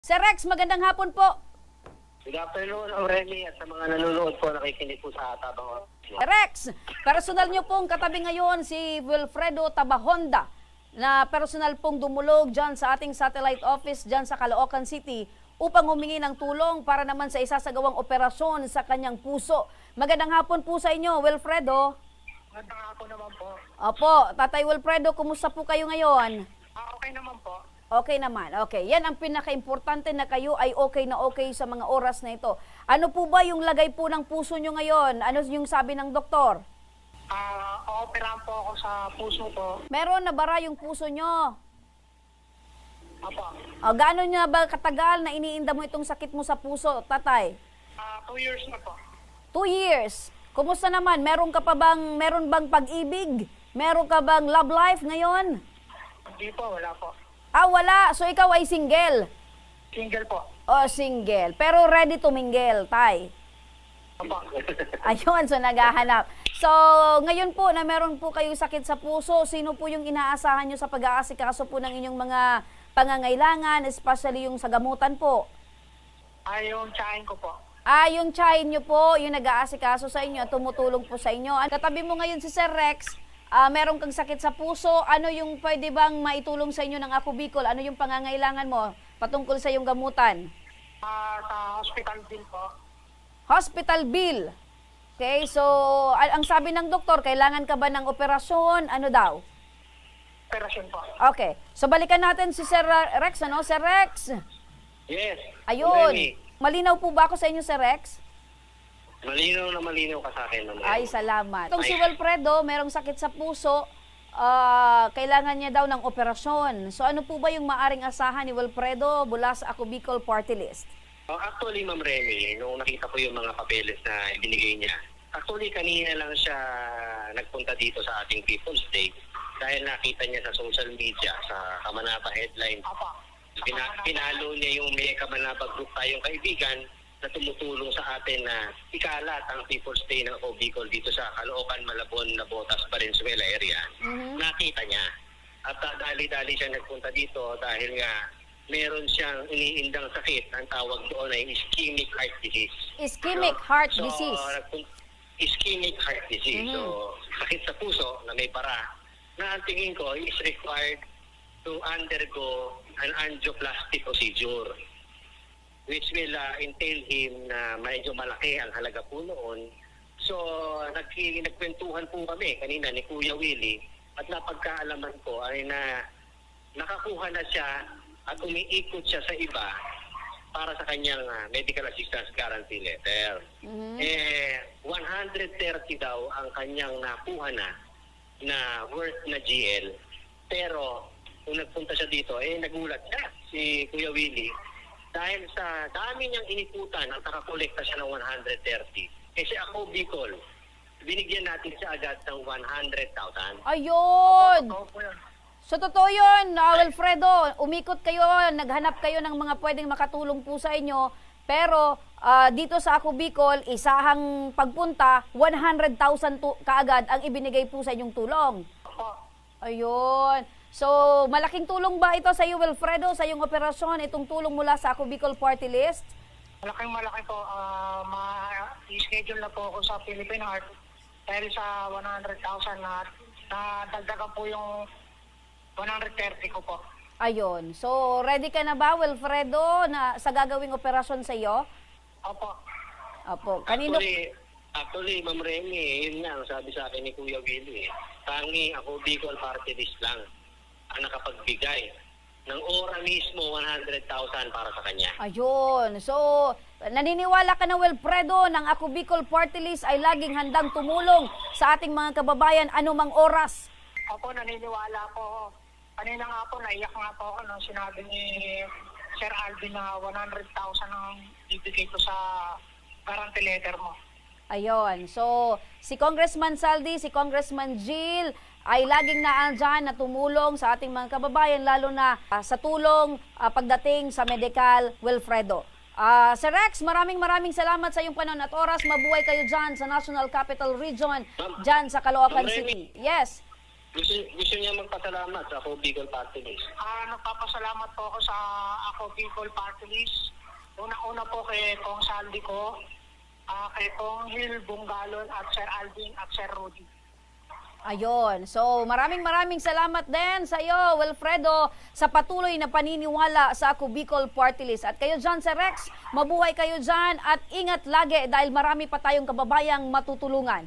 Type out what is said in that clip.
Sir Rex, magandang hapon po. Good afternoon, Aureli, at sa mga nanonood po, nakikinig po sa Tabang. Rex, personal nyo pong katabi ngayon si Wilfredo Tabahonda na personal pong dumulog dyan sa ating satellite office dyan sa Caloocan City upang humingi ng tulong para naman sa isasagawang operasyon sa kanyang puso. Magandang hapon po sa inyo, Wilfredo. Magandang hapon naman po. Opo, Tatay Wilfredo, kumusta po kayo ngayon? Okay naman po. Okay naman. Okay. Yan ang pinaka-importante na kayo ay okay na okay sa mga oras na ito. Ano po ba yung lagay po ng puso nyo ngayon? Ano yung sabi ng doktor? Operahan po ako sa puso ko. Meron na bara yung puso nyo? Apo. Gaano na ba katagal na iniinda mo itong sakit mo sa puso, tatay? 2 years na po. 2 years. Kumusta naman? Meron bang pag-ibig? Meron ka bang love life ngayon? Hindi po, wala po. Wala. So ikaw ay single? Single po. Single. Pero ready to mingle, tay? Apo. Ayun, so naghahanap. So, ngayon po na meron po kayong sakit sa puso, sino po yung inaasahan nyo sa pag-aasikaso po ng inyong mga pangangailangan, especially yung sa gamutan po? Yung tsahin ko po. Yung tsahin nyo po, yung nag-aasikaso sa inyo at tumutulong po sa inyo. Katabi mo ngayon si Sir Rex, meron kang sakit sa puso, ano yung pwede bang maitulong sa inyo ng Ako Bicol? Ano yung pangangailangan mo patungkol sa iyong gamutan? Sa hospital bill po. Hospital bill. Okay, so ang sabi ng doktor, kailangan ka ba ng operasyon? Ano daw? Operasyon po. Okay, so balikan natin si Sir Rex, ano? Sir Rex? Yes. Ayun. Remy. Malinaw po ba ako sa inyo, Sir Rex? Malinaw na malinaw ka sa akin. Ay, salamat. Itong si Wilfredo, merong sakit sa puso, kailangan niya daw ng operasyon. So ano po ba yung maaring asahan ni Wilfredo mula sa Ako Bicol Party List? Actually, Ma'am Remy, nung nakita ko yung mga papeles na ibinigay niya, actually kanina lang siya nagpunta dito sa ating People's Day dahil nakita niya sa social media, sa Kamanaba headline. Pinalo niya yung may Kamanaba group tayong kaibigan na tumutulong sa atin na ikalat ang People's Day ng Ako Bicol dito sa Caloocan, Malabon, Nabotas, Valenzuela area. Nakita niya. At dali-dali siya nagpunta dito dahil nga meron siyang iniindang sakit. Ang tawag doon ay ischemic heart disease. Ischemic heart disease. Ischemic heart disease. So, sakit sa puso na may bara na ang tingin ko is required to undergo an angioplasty procedure, which will entail him na medyo malaki ang halaga po noon. So, nagkwentuhan po kami kanina ni Kuya Willie at napagkaalaman ko ay na nakakuha na siya at umiikot siya sa iba para sa kanyang medical assistance guarantee letter. 130 daw ang kanyang nakuha na worth na GL. Pero, kung nagpunta siya dito, nagulat siya, si Kuya Willie, dahil sa dami niyang inikutan ang nakakolekta siya ng 130. Kasi Ako Bicol, binigyan natin siya agad ng 100,000. Ayun! Opo, yan. So totoo yun, Wilfredo, umikot kayo, naghanap kayo ng mga pwedeng makatulong po sa inyo, pero dito sa Ako Bicol, isahang pagpunta, 100,000 kaagad ang ibinigay po sa inyong tulong. Opo. Ayun. So, malaking tulong ba ito sa iyo, Wilfredo, sa iyong operasyon, itong tulong mula sa Ako Bicol Party List? Malaki po. Ma-schedule na po ako sa Philippine Heart dahil sa 100,000 na dagdagan po yung 130 ko po. Ayun. So, ready ka na ba, Wilfredo, na sa gagawing operasyon sa iyo? Opo. Opo. Kanino? Actually, Ma'am Remy, yun nga ang sabi sa akin ni Kuya Willie. Tangi Ako Bicol Party List lang ang nakapagbigay ng ora mismo 100,000 para sa kanya. Ayun. So, naniniwala ka na, Wilfredo, ng Ako Bicol Party List ay laging handang tumulong sa ating mga kababayan anumang oras? Opo, naniniwala po. Kanina nga po, naiyak nga po ako nung sinabi ni Sir Alvin na 100,000 ang ibigay ko sa guarantee letter mo. Ayun. So, si Congressman Saldi, si Congressman Jill ay laging naandyan na tumulong sa ating mga kababayan, lalo na sa tulong pagdating sa medical, Wilfredo. Sir Rex, maraming salamat sa iyong panahon at oras. Mabuhay kayo dyan sa National Capital Region, dyan sa Caloocan City. Yes. Gusto niya magpasalamat sa Ako Bicol Party List. Nagpapasalamat po ako sa Ako Bicol Party List. Una-una po kay Kong Saldi ko, kay Kong Hil Bungalon at Sir Alvin at Sir Rudy. Ayun. So, maraming salamat din sa iyo, Wilfredo, sa patuloy na paniniwala sa Ako Bicol Party List. At kayo dyan, Sir Rex, mabuhay kayo dyan at ingat lagi dahil marami pa tayong kababayang matutulungan.